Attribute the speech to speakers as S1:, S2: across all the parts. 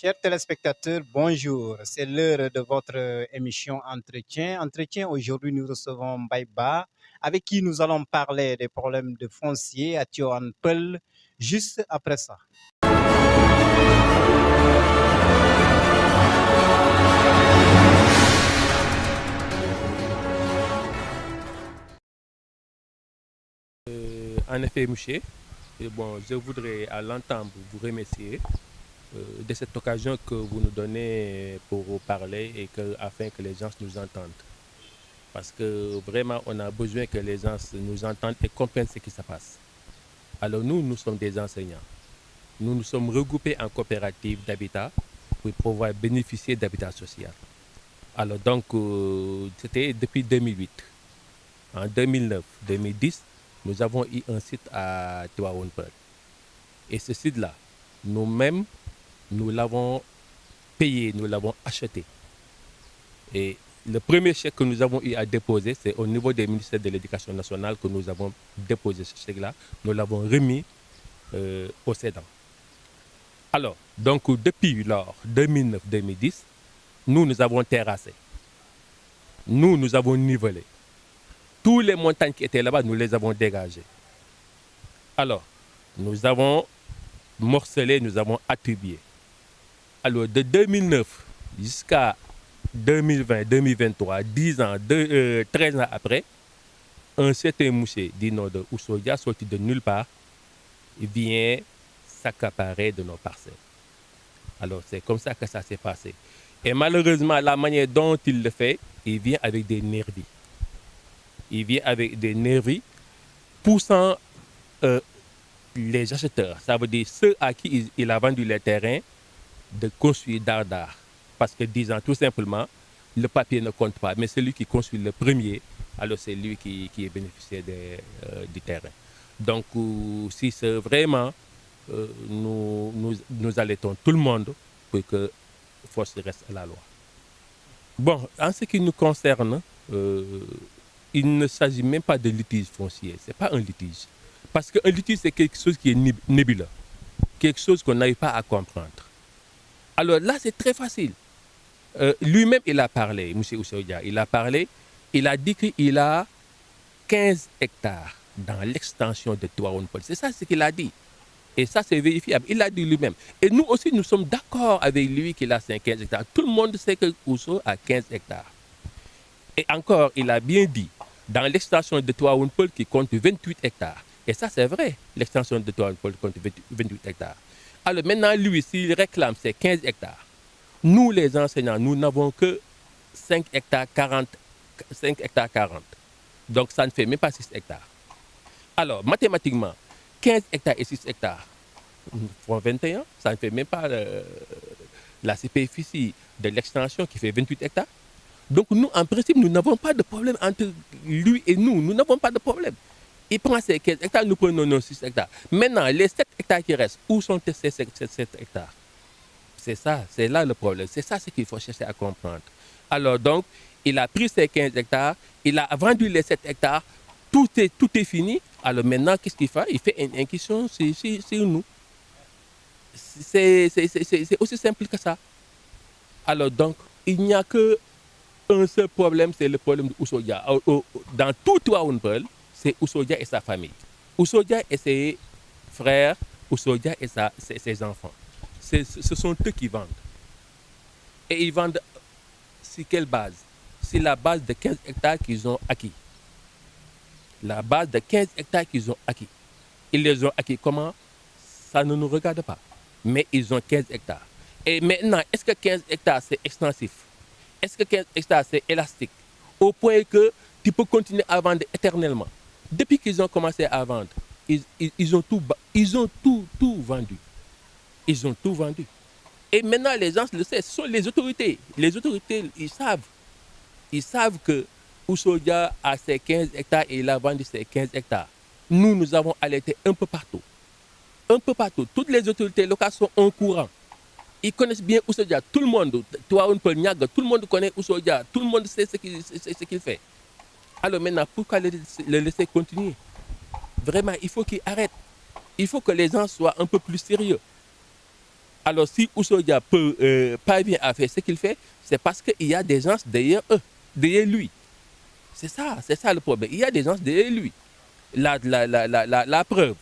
S1: Chers téléspectateurs, bonjour. C'est l'heure de votre émission Entretien. Entretien, aujourd'hui, nous recevons Baïba, avec qui nous allons parler des problèmes de foncier à Tioan Peul, juste après ça.
S2: En effet, Mouché, je voudrais à l'entendre vous remercier de cette occasion que vous nous donnez pour parler et afin que les gens nous entendent. Parce que vraiment, on a besoin que les gens nous entendent et comprennent ce qui se passe. Alors nous sommes des enseignants. Nous nous sommes regroupés en coopérative d'habitat pour pouvoir bénéficier d'habitat social. Alors donc, c'était depuis 2008. En 2009-2010, nous avons eu un site à Tivaouane-Peulh. Et ce site-là, nous-mêmes, nous l'avons payé, nous l'avons acheté. Et le premier chèque que nous avons eu à déposer, c'est au niveau du ministère de l'Éducation nationale que nous avons déposé ce chèque-là. Nous l'avons remis au cédant. Alors, donc depuis lors, 2009-2010, nous avons terrassé. Nous avons nivelé. Toutes les montagnes qui étaient là-bas, nous les avons dégagées. Alors, nous avons morcelé, nous avons attribué. Alors, de 2009 jusqu'à 2020-2023, 10 ans, 13 ans après, un certain monsieur dit nom de Ousodia, sorti de nulle part, vient s'accaparer de nos parcelles. Alors, c'est comme ça que ça s'est passé. Et malheureusement, la manière dont il le fait, il vient avec des nervis. Il vient avec des nervis poussant les acheteurs, ça veut dire ceux à qui il a vendu les terrains, de construire d'art. Parce que disant tout simplement, le papier ne compte pas, mais celui qui construit le premier, alors c'est lui qui est bénéficiaire du terrain. Donc, si c'est vraiment, nous allaitons tout le monde pour que force reste à la loi. Bon, en ce qui nous concerne, il ne s'agit même pas de litige foncier, ce n'est pas un litige. Parce qu'un litige, c'est quelque chose qui est nébuleux, quelque chose qu'on n'arrive pas à comprendre. Alors là, c'est très facile. Lui-même, il a parlé, M. Ousodia, il a parlé, il a dit qu'il a 15 hectares dans l'extension de Tivaouane-Peulh. C'est ça ce qu'il a dit. Et ça, c'est vérifiable. Il l'a dit lui-même. Et nous aussi, nous sommes d'accord avec lui qu'il a 15 hectares. Tout le monde sait que Ousso a 15 hectares. Et encore, il a bien dit, dans l'extension de Tivaouane-Peulh qui compte 28 hectares. Et ça, c'est vrai, l'extension de Tivaouane-Peulh compte 28 hectares. Alors maintenant, lui, s'il réclame ses 15 hectares, nous, les enseignants, nous n'avons que 5 hectares 40. Donc, ça ne fait même pas 6 hectares. Alors, mathématiquement, 15 hectares et 6 hectares font 21. Ça ne fait même pas la superficie de l'extension qui fait 28 hectares. Donc, nous, en principe, nous n'avons pas de problème entre lui et nous. Nous n'avons pas de problème. Il prend ses 15 hectares, nous prenons nos 6 hectares. Maintenant, les 7 hectares qui restent, où sont ces 7 hectares? C'est ça, c'est là le problème. C'est ça ce qu'il faut chercher à comprendre. Alors donc, il a pris ses 15 hectares, il a vendu les 7 hectares, tout est fini. Alors maintenant, qu'est-ce qu'il fait? Il fait une inquisition sur nous. C'est aussi simple que ça. Alors donc, il n'y a qu'un seul problème, c'est le problème de Ousodia. Dans tout Tivaouane-Peulh, c'est Ousodia et sa famille. Ousodia et ses frères, Ousodia et ses enfants. Ce sont eux qui vendent. Et ils vendent sur quelle base? C'est la base de 15 hectares qu'ils ont acquis. La base de 15 hectares qu'ils ont acquis. Ils les ont acquis comment? Ça ne nous regarde pas. Mais ils ont 15 hectares. Et maintenant, est-ce que 15 hectares c'est extensif? Est-ce que 15 hectares c'est élastique? Au point que tu peux continuer à vendre éternellement. Depuis qu'ils ont commencé à vendre, ils ont tout vendu. Ils ont tout vendu. Et maintenant, les gens le savent, ce sont les autorités. Les autorités, ils savent. Ils savent que Ousodia a ses 15 hectares et il a vendu ses 15 hectares. Nous avons alerté un peu partout. Un peu partout. Toutes les autorités locales sont au courant. Ils connaissent bien Ousodia. Tout le monde, Tivaouane-Peulh, Niaga, tout le monde connaît Ousodia. Tout le monde sait ce qu'il fait. Alors maintenant, pourquoi le laisser continuer? Vraiment, il faut qu'il arrête. Il faut que les gens soient un peu plus sérieux. Alors, si Oussoudia parvient à faire ce qu'il fait, c'est parce qu'il y a des gens derrière eux, derrière lui. C'est ça le problème. Il y a des gens derrière lui. La preuve.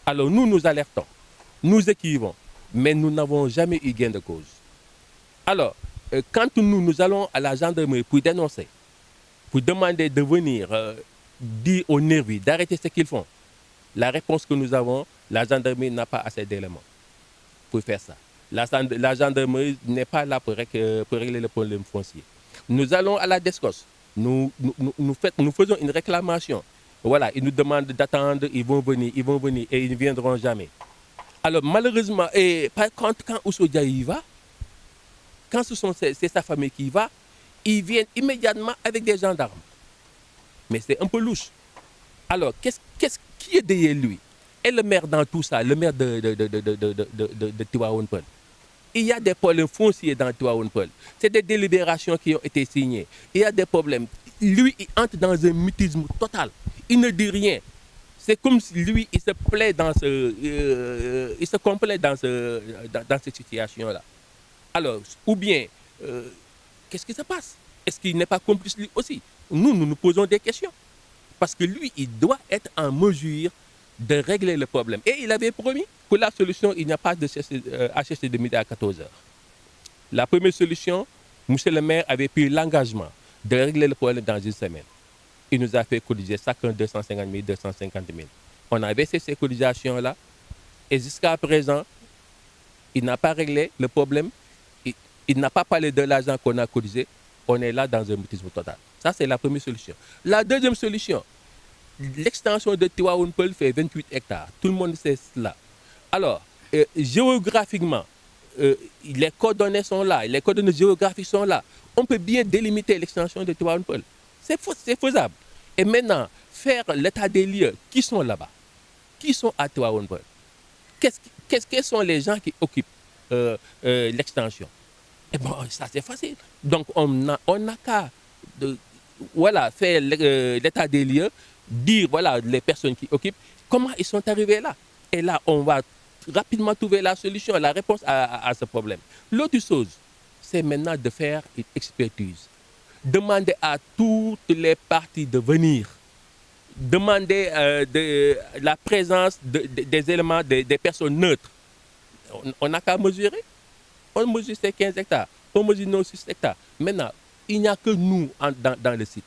S2: Alors, nous alertons, nous écrivons, mais nous n'avons jamais eu gain de cause. Alors, quand nous allons à la gendarmerie pour dénoncer, pour demander de venir dire aux nervis d'arrêter ce qu'ils font, la réponse que nous avons, la gendarmerie n'a pas assez d'éléments pour faire ça. La gendarmerie n'est pas là pour régler le problème foncier. Nous allons à la DESCOS, nous faisons une réclamation. Voilà, ils nous demandent d'attendre, ils vont venir et ils ne viendront jamais. Alors malheureusement, et par contre, quand Oussoudia y va, quand c'est sa famille qui y va, ils viennent immédiatement avec des gendarmes. Mais c'est un peu louche. Alors, qui est derrière lui? Et le maire dans tout ça, le maire de Tivaouane Peulh. Il y a des problèmes fonciers dans Tivaouane Peulh. C'est des délibérations qui ont été signées. Il y a des problèmes. Lui, il entre dans un mutisme total. Il ne dit rien. C'est comme si lui, il se plaît il se complaît dans cette situation-là. Alors, ou bien, qu'est-ce qui se passe? Est-ce qu'il n'est pas complice lui aussi? Nous posons des questions. Parce que lui, il doit être en mesure de régler le problème. Et il avait promis, pour la solution, il n'y a pas de HCC de midi à 14 heures. La première solution, M. le maire avait pris l'engagement de régler le problème dans une semaine. Il nous a fait cotiser chacun 250 000, 250 000. On a baissé ces cotisations-là et jusqu'à présent, il n'a pas réglé le problème. Il n'a pas parlé de l'argent qu'on a cotisé. On est là dans un mutisme total. Ça, c'est la première solution. La deuxième solution, l'extension de Tivaouane Peulh fait 28 hectares. Tout le monde sait cela. Alors, géographiquement, les coordonnées sont là, les coordonnées géographiques sont là. On peut bien délimiter l'extension de Tivaouane Peulh. C'est faisable. Et maintenant, faire l'état des lieux, qui sont là-bas? Qui sont à Tivaouane Peulh? Quels sont les gens qui occupent l'extension? Et bon, ça c'est facile. Donc on n'a qu'à faire l'état des lieux, dire voilà les personnes qui occupent, comment ils sont arrivés là. Et là, on va rapidement trouver la solution, la réponse à ce problème. L'autre chose, c'est maintenant de faire une expertise. Demander à toutes les parties de venir. Demander la présence des éléments, des personnes neutres. On n'a qu'à mesurer. On mesure ces 15 hectares, on mesure nos 6 hectares. Maintenant, il n'y a que nous dans le site.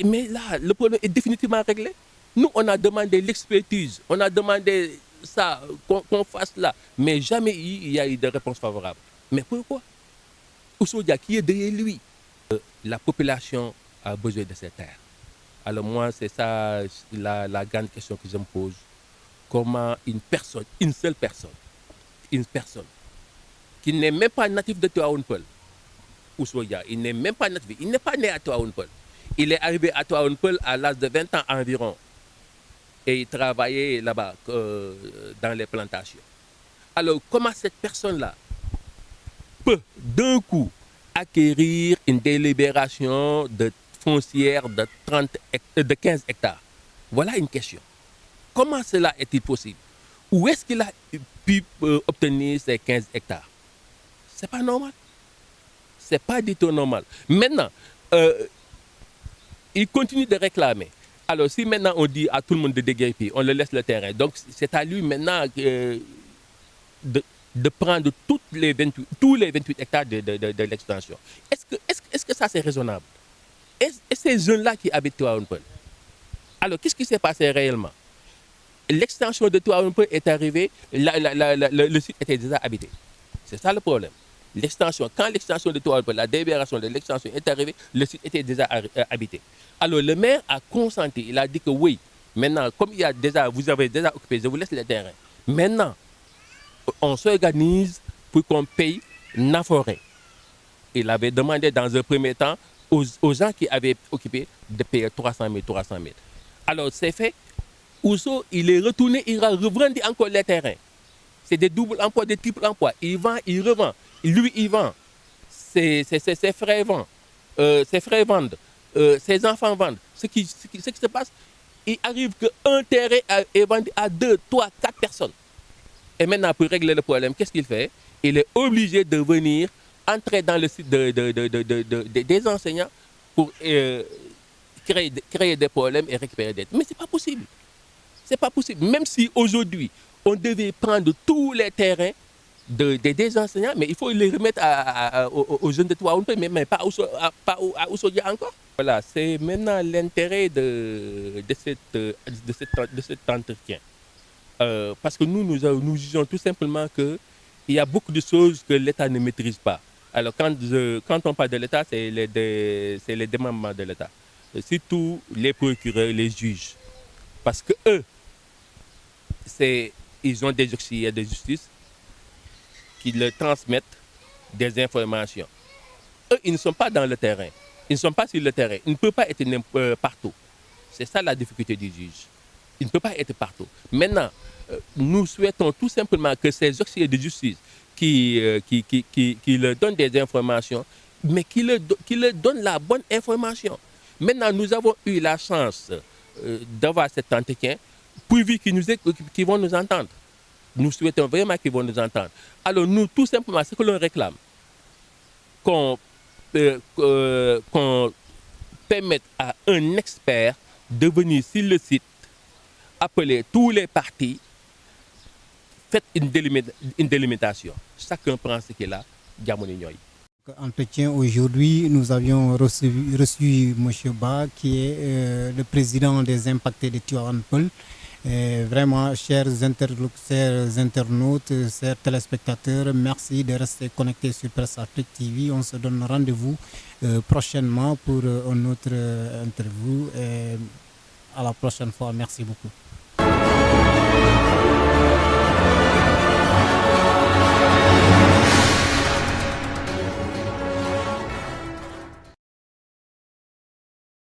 S2: Mais là, le problème est définitivement réglé. Nous, on a demandé l'expertise, on a demandé ça, qu'on fasse là. Mais jamais il y a eu de réponse favorable. Mais pourquoi? Oussoudia, qui est derrière lui? La population a besoin de ces terres. Alors moi, c'est ça la grande question que je me pose. Comment une seule personne, qui n'est même pas natif de Tivaouane Peulh, Oussoudia, il n'est même pas natif, il n'est pas né à Tivaouane Peulh. Il est arrivé à Tivaouane Peulh à l'âge de 20 ans environ. Et il travaillait là-bas, dans les plantations. Alors, comment cette personne-là peut d'un coup acquérir une délibération de foncière de 15 hectares? Voilà une question. Comment cela est-il possible? Où est-ce qu'il a pu obtenir ces 15 hectares? C'est pas normal. C'est pas du tout normal. Maintenant, il continue de réclamer. Alors, si maintenant on dit à tout le monde de déguerpir, on le laisse le terrain. Donc, c'est à lui maintenant de prendre tous les 28 hectares de l'extension. Est-ce que ça, c'est raisonnable? Et ces jeunes-là qui habitent Tivaouane Peulh. Alors, qu'est-ce qui s'est passé réellement? L'extension de Tivaouane Peulh est arrivée, le site était déjà habité. C'est ça le problème. Quand l'extension de Tivaouane Peulh, la délibération de l'extension est arrivée, le site était déjà habité. Alors le maire a consenti, il a dit que oui, maintenant, comme vous avez déjà occupé, je vous laisse le terrain. Maintenant, on s'organise pour qu'on paye Naforé. Il avait demandé dans un premier temps aux gens qui avaient occupé de payer 300 000. Alors c'est fait. Ousso, il est retourné, il a revendu encore les terrains. C'est des doubles emplois, des triples emplois. Il vend, il revend. Lui, il vend. Ses frères vendent. Ses frères vendent. Ses enfants vendent. Ce qui se passe, il arrive qu'un terrain est vendu à 2, 3, 4 personnes. Et maintenant, pour régler le problème, qu'est-ce qu'il fait? Il est obligé de venir entrer dans le site des enseignants pour créer des problèmes et récupérer des dettes. Mais ce n'est pas possible. C'est pas possible. Même si aujourd'hui, on devait prendre tous les terrains des enseignants, mais il faut les remettre aux jeunes de Tivaouane Peulh, mais pas à Oussoudia encore. Voilà, c'est maintenant l'intérêt de cet entretien. Parce que nous jugeons tout simplement qu'il y a beaucoup de choses que l'État ne maîtrise pas. Alors quand on parle de l'État, c'est les démembrements de l'État. Surtout les procureurs, les juges. Parce que eux, ils ont des auxiliaires de justice qui leur transmettent des informations. Eux, ils ne sont pas dans le terrain. Ils ne sont pas sur le terrain. Ils ne peuvent pas être partout. C'est ça la difficulté du juge. Il ne peut pas être partout. Maintenant, nous souhaitons tout simplement que ces auxiliaires de justice qui leur donnent des informations, mais qui leur donnent la bonne information. Maintenant, nous avons eu la chance d'avoir cet entretien, pourvu qu'ils vont nous entendre. Nous souhaitons vraiment qu'ils vont nous entendre. Alors nous, tout simplement, ce que l'on réclame, qu'on permette à un expert de venir sur le site, appeler tous les partis, faites une délimitation. Chacun prend ce qu'il a, Diamoni Nyoy.
S1: Entretien aujourd'hui, nous avions reçu M. Ba, qui est le président des impactés de Tivaouane Peulh. Vraiment, chers internautes, chers téléspectateurs, merci de rester connectés sur Presse Afrique TV. On se donne rendez-vous prochainement pour une autre interview. À la prochaine fois. Merci beaucoup.